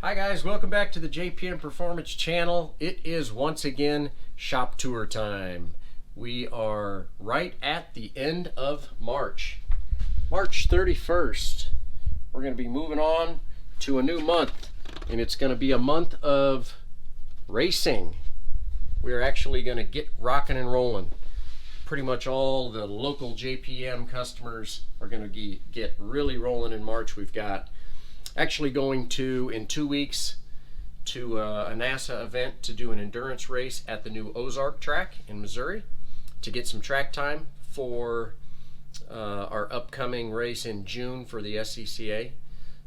Hi guys, welcome back to the JPM Performance channel. It is once again shop tour time. We are right at the end of March. March 31st. We're going to be moving on to a new month, and it's going to be a month of racing. We're actually going to get rocking and rolling. Pretty much all the local JPM customers are going to get really rolling in March. We've got actually going to, in 2 weeks, to a NASA event to do an endurance race at the new X-Trac in Missouri to get some track time for our upcoming race in June for the SCCA.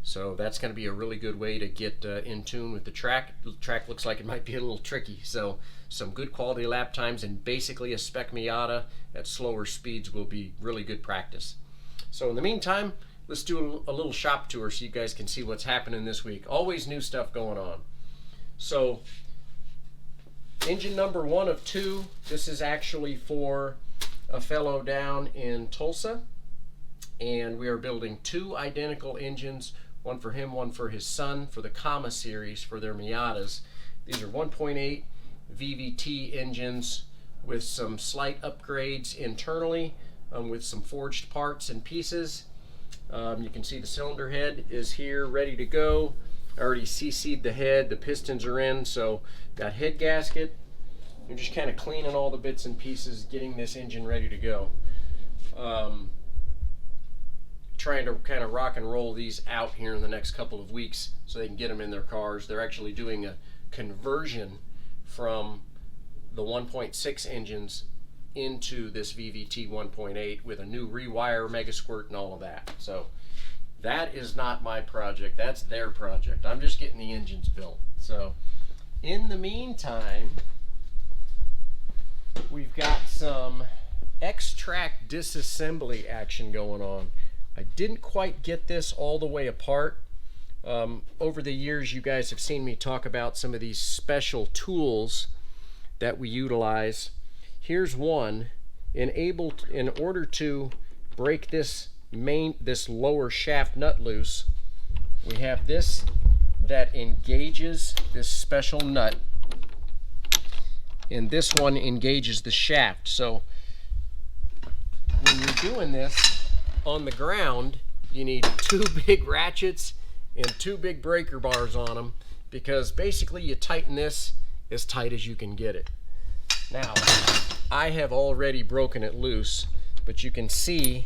So that's going to be a really good way to get in tune with the track. The track looks like it might be a little tricky, so some good quality lap times and basically a spec Miata at slower speeds will be really good practice. So in the meantime, let's do a little shop tour so you guys can see what's happening this week. Always new stuff going on. So engine number 1 of 2, this is actually for a fellow down in Tulsa, and we are building 2 identical engines, one for him, one for his son, for the Comma series for their Miatas. These are 1.8 VVT engines with some slight upgrades internally, with some forged parts and pieces. You can see the cylinder head is here ready to go. I already CC'd the head, the pistons are in, so got head gasket. I'm just kind of cleaning all the bits and pieces, getting this engine ready to go. Trying to kind of rock and roll these out here in the next couple of weeks so they can get them in their cars. They're actually doing a conversion from the 1.6 engines into this VVT 1.8 with a new rewire, mega squirt, and all of that. So that is not my project, that's their project. I'm just getting the engines built. So in the meantime, we've got some X-Trac disassembly action going on. I didn't quite get this all the way apart. Over the years, you guys have seen me talk about some of these special tools that we utilize. Here's one. In order to break this lower shaft nut loose, we have this that engages this special nut, and this one engages the shaft. So when you're doing this on the ground, you need 2 big ratchets and 2 big breaker bars on them, because basically you tighten this as tight as you can get it. Now, I have already broken it loose, but you can see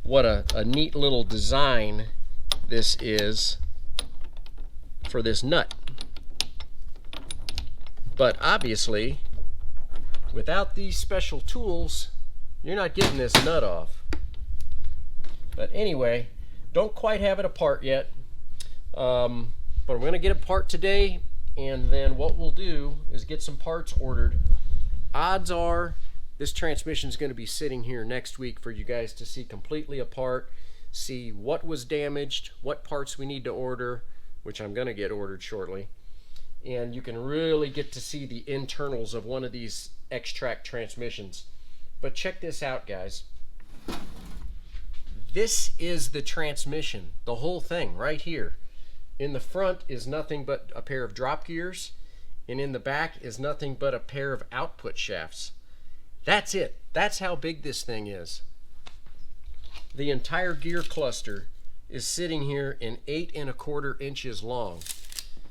what a neat little design this is for this nut. But obviously, without these special tools, you're not getting this nut off. But anyway, don't quite have it apart yet, but I'm going to get it apart today, and then what we'll do is get some parts ordered. Odds are this transmission is going to be sitting here next week for you guys to see completely apart, see what was damaged, what parts we need to order, which I'm going to get ordered shortly, and you can really get to see the internals of one of these X-Trac transmissions. But check this out, guys. This is the transmission, the whole thing right here. In the front is nothing but a pair of drop gears, and in the back is nothing but a pair of output shafts. That's it. That's how big this thing is. The entire gear cluster is sitting here in 8¼ inches long.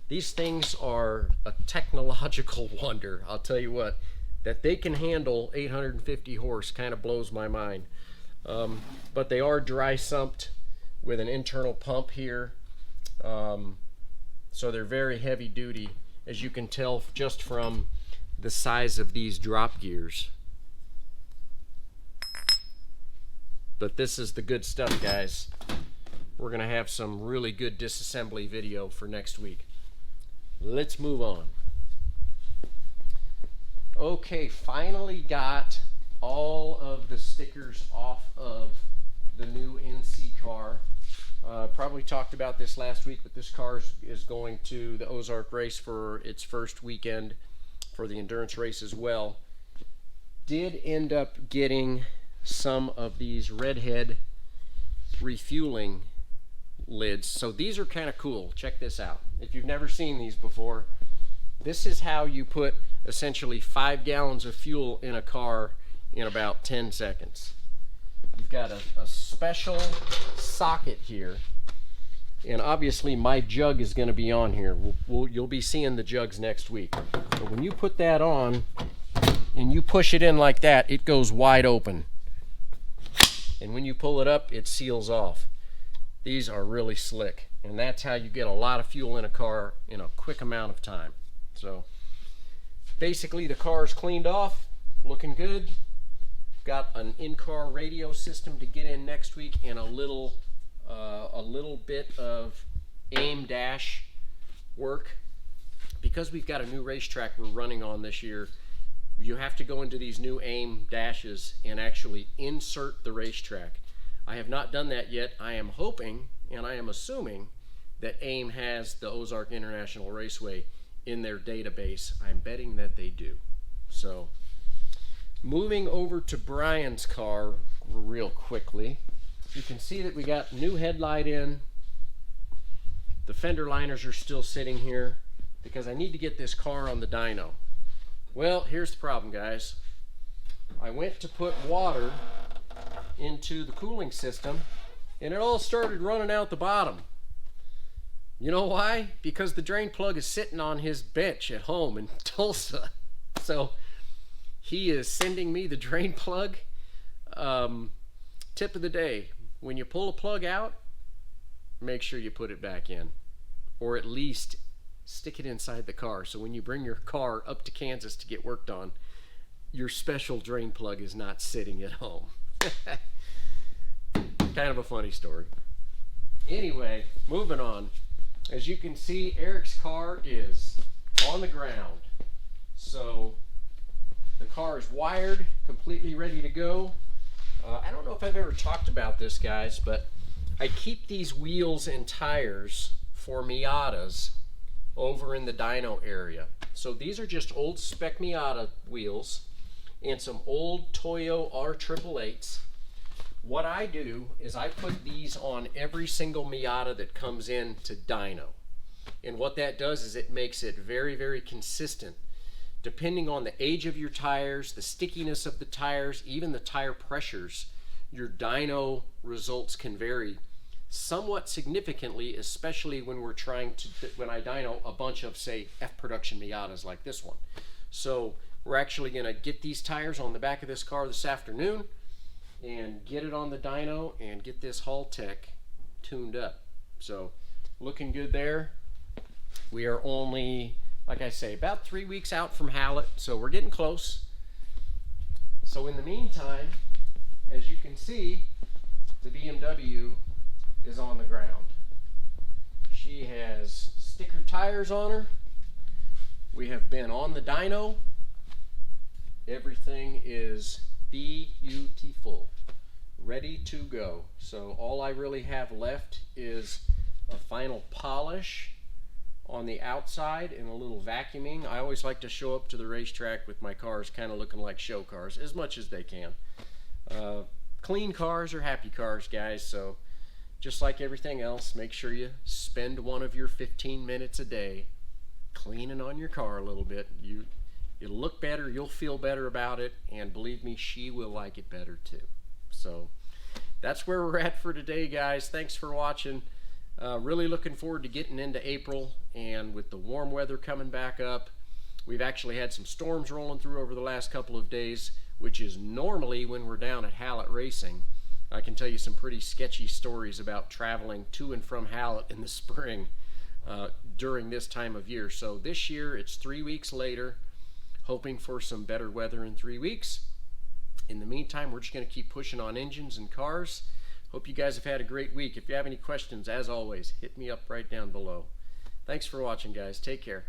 These things are a technological wonder. I'll tell you what, that they can handle 850 horse kind of blows my mind. But they are dry sumped with an internal pump here. So they're very heavy duty, as you can tell just from the size of these drop gears. But this is the good stuff, guys. We're going to have some really good disassembly video for next week. Let's move on. Okay, finally got all of the stickers off of the new NC car. Probably talked about this last week, but this car is going to the Ozark race for its first weekend for the endurance race as well. Did end up getting some of these redhead refueling lids. So these are kind of cool. Check this out. If you've never seen these before, this is how you put essentially 5 gallons of fuel in a car in about 10 seconds. You've got a special socket here, and obviously my jug is going to be on here. You'll be seeing the jugs next week. But when you put that on and you push it in like that, it goes wide open. And when you pull it up, it seals off. These are really slick, and that's how you get a lot of fuel in a car in a quick amount of time. So basically the car is cleaned off, looking good. Got an in-car radio system to get in next week, and a little bit of aim dash work. Because we've got a new racetrack we're running on this year, you have to go into these new aim dashes and actually insert the racetrack. I have not done that yet. I am hoping and I am assuming that AIM has the Ozark International Raceway in their database. I'm betting that they do. So moving over to Brian's car real quickly, you can see that we got new headlight in. The fender liners are still sitting here because I need to get this car on the dyno. Well, here's the problem, guys. I went to put water into the cooling system and it all started running out the bottom. You know why? Because the drain plug is sitting on his bench at home in Tulsa. So he is sending me the drain plug. Tip of the day, when you pull a plug out, make sure you put it back in, or at least stick it inside the car, so when you bring your car up to Kansas to get worked on, your special drain plug is not sitting at home. Kind of a funny story. Anyway, moving on. As you can see, Eric's car is on the ground. So the car is wired, completely ready to go. I don't know if I've ever talked about this, guys, but I keep these wheels and tires for Miatas over in the dyno area. So these are just old spec Miata wheels and some old Toyo R888s. What I do is I put these on every single Miata that comes in to dyno. And what that does is it makes it very, very consistent. Depending on the age of your tires, the stickiness of the tires, even the tire pressures, your dyno results can vary somewhat significantly, especially when we're trying to, when I dyno a bunch of, say, F production Miatas like this one. So we're actually going to get these tires on the back of this car this afternoon and get it on the dyno and get this Haul Tech tuned up. So looking good there. We are only, like I say, about 3 weeks out from Hallett, so we're getting close. So in the meantime, as you can see, the BMW is on the ground. She has sticker tires on her. We have been on the dyno. Everything is beautiful, ready to go. So all I really have left is a final polish on the outside and a little vacuuming. I always like to show up to the racetrack with my cars kind of looking like show cars as much as they can. Clean cars are happy cars, guys. So just like everything else, make sure you spend one of your 15 minutes a day cleaning on your car a little bit. It'll look better, you'll feel better about it, and believe me, she will like it better too. So that's where we're at for today, guys. Thanks for watching. Really looking forward to getting into April, and with the warm weather coming back up, we've actually had some storms rolling through over the last couple of days, which is normally when we're down at Hallett Racing. I can tell you some pretty sketchy stories about traveling to and from Hallett in the spring during this time of year. So this year it's 3 weeks later, hoping for some better weather in 3 weeks. In the meantime, we're just going to keep pushing on engines and cars. Hope you guys have had a great week. If you have any questions, as always, hit me up right down below. Thanks for watching, guys. Take care.